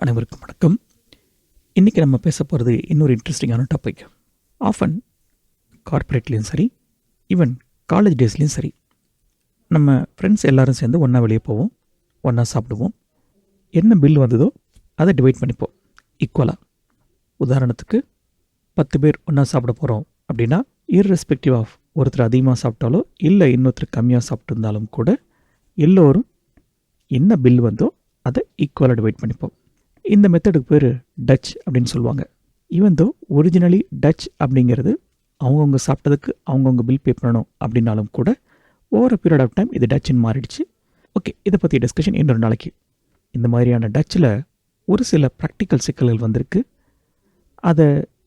அனைவருக்கும் வணக்கம். இன்றைக்கி நம்ம பேச போகிறது இன்னொரு இன்ட்ரெஸ்டிங்கான டாபிக். ஆஃபன் கார்ப்பரேட்லேயும் சரி, ஈவன் காலேஜ் டேஸ்லேயும் சரி, நம்ம ஃப்ரெண்ட்ஸ் எல்லோரும் சேர்ந்து ஒன்றா வெளியே போவோம், ஒன்றா சாப்பிடுவோம். என்ன பில் வந்ததோ அதை டிவைட் பண்ணிப்போம் ஈக்குவலாக. உதாரணத்துக்கு 10 பேர் ஒன்றா சாப்பிட போகிறோம் அப்படின்னா, இர்ரெஸ்பெக்டிவ் ஆஃப் ஒருத்தர் அதிகமாக சாப்பிட்டாலோ இல்லை இன்னொருத்தர் கம்மியாக சாப்பிட்டு இருந்தாலும் கூட எல்லோரும் என்ன பில் வந்தோ அதை ஈக்குவலாக டிவைட் பண்ணிப்போம். இந்த மெத்தடுக்கு பேர் டச் அப்படின்னு சொல்லுவாங்க. ஈவன் தோ ஒரிஜினலி டச் அப்படிங்கிறது அவங்கவுங்க சாப்பிட்டதுக்கு அவங்கவுங்க பில் பே பண்ணணும் அப்படின்னாலும் கூட ஓவர் பீரியட் ஆஃப் டைம் இது டச்சுன்னு மாறிடுச்சு. ஓகே, இதை பற்றி டிஸ்கஷன் இன்னொரு நாளைக்கு. இந்த மாதிரியான டச்சில் ஒரு சில ப்ராக்டிக்கல் சிக்கல்கள் வந்திருக்கு. அதை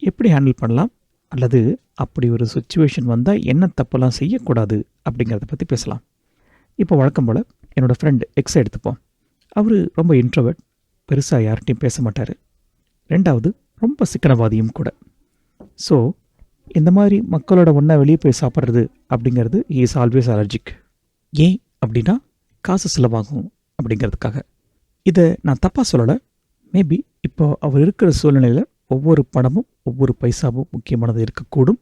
எப்படி ஹேண்டில் பண்ணலாம், அல்லது அப்படி ஒரு சுச்சுவேஷன் வந்தால் என்ன தப்பெல்லாம் செய்யக்கூடாது அப்படிங்கிறத பற்றி பேசலாம். இப்போ வழக்கம் போல் என்னோடய ஃப்ரெண்ட் எக்ஸை எடுத்துப்போம். அவர் ரொம்ப இன்ட்ரோவர்ட், பெருசாக யார்கிட்டையும் பேச மாட்டார். ரெண்டாவது, ரொம்ப சிக்கனவாதியும் கூட. ஸோ இந்த மாதிரி மக்களோட ஒன்றா வெளியே போய் சாப்பிட்றது அப்படிங்கிறது இஸ் ஆல்வேஸ் அலர்ஜிக். ஏன் அப்படின்னா காசு செலவாகும் அப்படிங்கிறதுக்காக. இதை நான் தப்பாக சொல்லலை. மேபி இப்போ அவர் இருக்கிற சூழ்நிலையில் ஒவ்வொரு பணமும் ஒவ்வொரு பைசாவும் முக்கியமானது இருக்கக்கூடும்.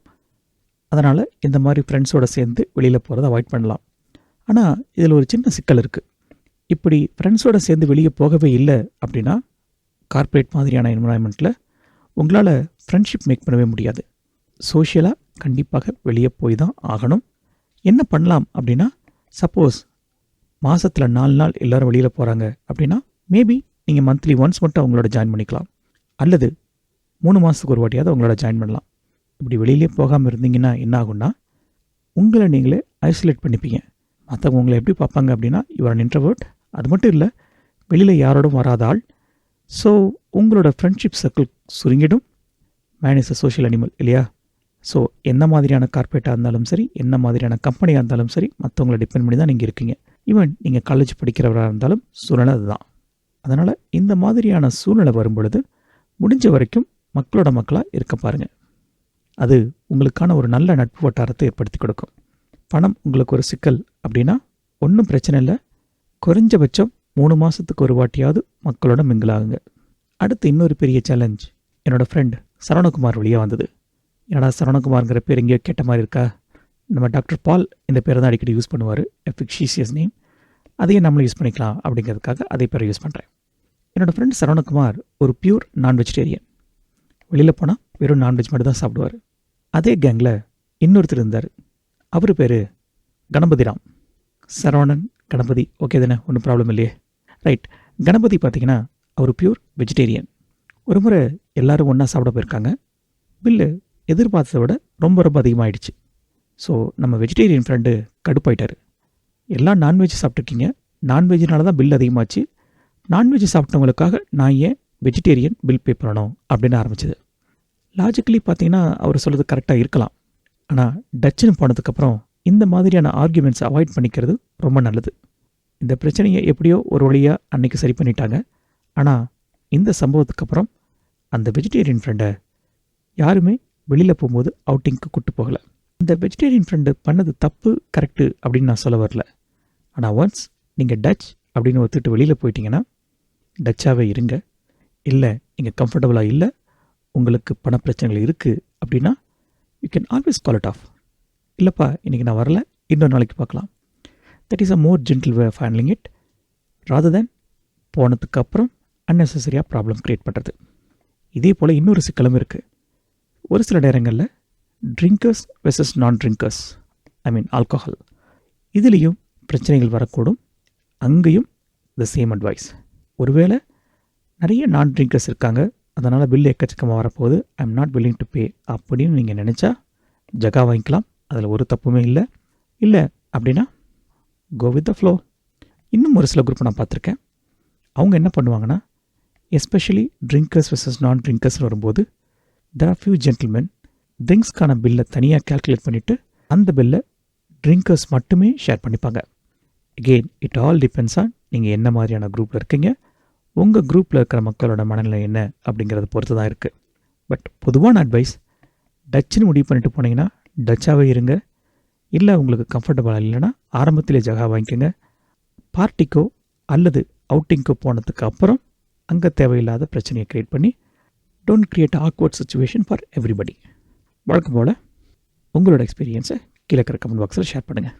அதனால் இந்த மாதிரி ஃப்ரெண்ட்ஸோடு சேர்ந்து வெளியில் போகிறத அவாய்ட் பண்ணலாம். ஆனால் இதில் ஒரு சின்ன சிக்கல் இருக்குது. இப்படி ஃப்ரெண்ட்ஸோடு சேர்ந்து வெளியே போகவே இல்லை அப்படின்னா, கார்ப்பரேட் மாதிரியான என்விரான்மெண்ட்டில் உங்களால் ஃப்ரெண்ட்ஷிப் மேக் பண்ணவே முடியாது. சோஷியலாக கண்டிப்பாக வெளியே போய் தான் ஆகணும். என்ன பண்ணலாம் அப்படின்னா, சப்போஸ் மாதத்தில் 4 நாள் எல்லோரும் வெளியில் போகிறாங்க அப்படின்னா, மேபி நீங்கள் மந்த்லி ஒன்ஸ் மட்டும் அவங்களோட ஜாயின் பண்ணிக்கலாம், அல்லது 3 மாதத்துக்கு ஒரு வாட்டியாவது அவங்களோட ஜாயின் பண்ணலாம். இப்படி வெளியிலே போகாமல் இருந்தீங்கன்னா என்ன ஆகும்னா, உங்களை நீங்களே ஐசோலேட் பண்ணிப்பீங்க. மற்றவங்க உங்களை எப்படி பார்ப்பாங்க அப்படின்னா, யூஆர் அன் இன்ட்ரோவர்ட். அது மட்டும் இல்லை, வெளியில் யாரோடும் வராத ஆள். ஸோ உங்களோட ஃப்ரெண்ட்ஷிப் சர்க்கிள் சுருங்கிடும். Man is a social animal இல்லையா? ஸோ என்ன மாதிரியான கார்ப்பரேட்டாக இருந்தாலும் சரி, என்ன மாதிரியான கம்பெனியாக இருந்தாலும் சரி, மற்றவங்களை டிபெண்ட் பண்ணி தான் நீங்கள் இருக்கீங்க. ஈவன் நீங்கள் காலேஜ் படிக்கிறவராக இருந்தாலும் சூழ்நிலை அதுதான். அதனால் இந்த மாதிரியான சூழ்நிலை வரும்பொழுது முடிஞ்ச வரைக்கும் மக்களோட மக்களாக இருக்க பாருங்கள். அது உங்களுக்கான ஒரு நல்ல நட்பு வட்டாரத்தை ஏற்படுத்தி கொடுக்கும். பணம் உங்களுக்கு ஒரு சிக்கல் அப்படின்னா ஒன்றும் பிரச்சனை இல்லை. குறைஞ்சபட்சம் 3 மாதத்துக்கு ஒரு வாட்டியாவது மக்களோட மிங்கிள் ஆகுங்க. அடுத்து இன்னொரு பெரிய சேலஞ்ச் என்னோடய ஃப்ரெண்ட் சரவணகுமார் வழியாக வந்தது. என்னடா சரவணகுமார்ங்கிற பேர் எங்கேயோ கேட்ட மாதிரி இருக்கா? நம்ம டாக்டர் பால் இந்த பேரை தான் அடிக்கடி யூஸ் பண்ணுவார், எஃபிக்ஷியஸ் நேம். அதையே நம்மளும் யூஸ் பண்ணிக்கலாம் அப்படிங்கிறதுக்காக அதே பேரை யூஸ் பண்ணுறேன். என்னோடய ஃப்ரெண்ட் சரவணகுமார் ஒரு பியூர் நான் வெஜிடேரியன். வெளியில் போனால் வெறும் நான்வெஜ் மட்டும் தான் சாப்பிடுவார். அதே கேங்கில் இன்னொருத்தர் இருந்தார். அவர் பேர் கணபதிராம். சரவணன் கணபதி ஓகே தானே, ஒன்றும் ப்ராப்ளம் இல்லையே, ரைட். கணபதி பார்த்திங்கன்னா அவர் பியூர் வெஜிடேரியன். ஒரு முறை எல்லோரும் ஒன்றா சாப்பிட போயிருக்காங்க. பில்லு எதிர்பார்த்ததை விட ரொம்ப அதிகமாகிடுச்சு. ஸோ நம்ம வெஜிடேரியன் ஃப்ரெண்டு கடுப்பாயிட்டார். எல்லாம் நான்வெஜ் சாப்பிட்ருக்கீங்க, நான்வெஜ்னால தான் பில் அதிகமாச்சு, நான்வெஜ் சாப்பிட்டவங்களுக்காக நான் ஏன் வெஜிடேரியன் பில் பே பண்ணணும் அப்படின்னு ஆரம்பிச்சது. லாஜிக்கலி பார்த்தீங்கன்னா அவர் சொல்கிறது கரெக்டாக இருக்கலாம். ஆனால் டச்சுன்னு போனதுக்கப்புறம் இந்த மாதிரியான ஆர்கியூமெண்ட்ஸ் அவாய்ட் பண்ணிக்கிறது ரொம்ப நல்லது. இந்த பிரச்சனையை எப்படியோ ஒரு வழியாக அன்றைக்கி சரி பண்ணிட்டாங்க. ஆனால் இந்த சம்பவத்துக்கு அப்புறம் அந்த வெஜிடேரியன் ஃப்ரெண்டை யாருமே வெளியில் போகும்போது அவுட்டிங்க்கு கூப்பிட்டு போகலை. இந்த வெஜிடேரியன் ஃப்ரெண்டு பண்ணது தப்பு கரெக்டு அப்படின்னு நான் சொல்ல வரல. ஆனால் ஒன்ஸ் நீங்கள் டச் அப்படின்னு ஒத்துட்டு வெளியில் போயிட்டீங்கன்னா டச்சாகவே இருங்க. இல்லை நீங்கள் கம்ஃபர்டபுளாக இல்லை, உங்களுக்கு பணப்பிரச்சனைகள் இருக்குது அப்படின்னா you can always call it off. இல்லைப்பா இன்றைக்கி நான் வரல, இன்னொரு நாளைக்கு பார்க்கலாம். That is a more gentle way of handling it rather than போனதுக்கப்புறம் அன்னெசரியாக ப்ராப்ளம் க்ரியேட் பண்ணுறது. இதே போல் இன்னொரு சிக்கலும் இருக்குது. ஒரு சில நேரங்களில் ட்ரிங்கர்ஸ் வெர்சஸ் நான் ட்ரிங்கர்ஸ், ஐ மீன் ஆல்கஹால், இதுலேயும் பிரச்சனைகள் வரக்கூடும். அங்கேயும் த சேம் அட்வைஸ். ஒருவேளை நிறைய நான் ட்ரிங்கர்ஸ் இருக்காங்க, அதனால் பில் எக்கச்சக்கமாக வரப்போகுது, I am not willing to pay அப்படின்னு நீங்கள் நினச்சா ஜகா வாங்கிக்கலாம். அதில் ஒரு தப்புமே இல்லை. இல்லை அப்படின்னா கோ வித் த ஃப்ளோ. இன்னும் ஒரு சில குரூப் நான் பார்த்துருக்கேன். அவங்க என்ன பண்ணுவாங்கன்னா, எஸ்பெஷலி ட்ரிங்கர்ஸ் வெர்சஸ் நான் ட்ரிங்கர்ஸ்னு வரும்போது தெர் ஆர் ஃபியூ ஜென்டில்மென் ட்ரிங்க்ஸ்க்கான பில்லை தனியாக கேல்குலேட் பண்ணிவிட்டு அந்த பில்லை ட்ரிங்கர்ஸ் மட்டுமே ஷேர் பண்ணிப்பாங்க. Again it all depends on நீங்கள் என்ன மாதிரியான குரூப்பில் இருக்கீங்க, உங்கள் குரூப்பில் இருக்கிற மக்களோட மனநிலை என்ன அப்படிங்கிறத பொறுத்து தான் இருக்குது. பட் பொதுவான அட்வைஸ், டச்சுன்னு முடிவு பண்ணிட்டு போனீங்கன்னா டச்சாகவே இருங்க. இல்லை உங்களுக்கு கம்ஃபர்டபுளாக இல்லைன்னா ஆரம்பத்திலே ஜகா வாங்கிக்கோங்க. பார்ட்டிக்கோ அல்லது அவுட்டிங்க்கோ போனதுக்கு அப்புறம் அங்கே தேவையில்லாத பிரச்சனையை க்ரியேட் பண்ணி don't create awkward situation for everybody. வழக்கம் போல் உங்களோட எக்ஸ்பீரியன்ஸை கீழே இருக்கிற கமெண்ட் பாக்ஸில் ஷேர் பண்ணுங்கள்.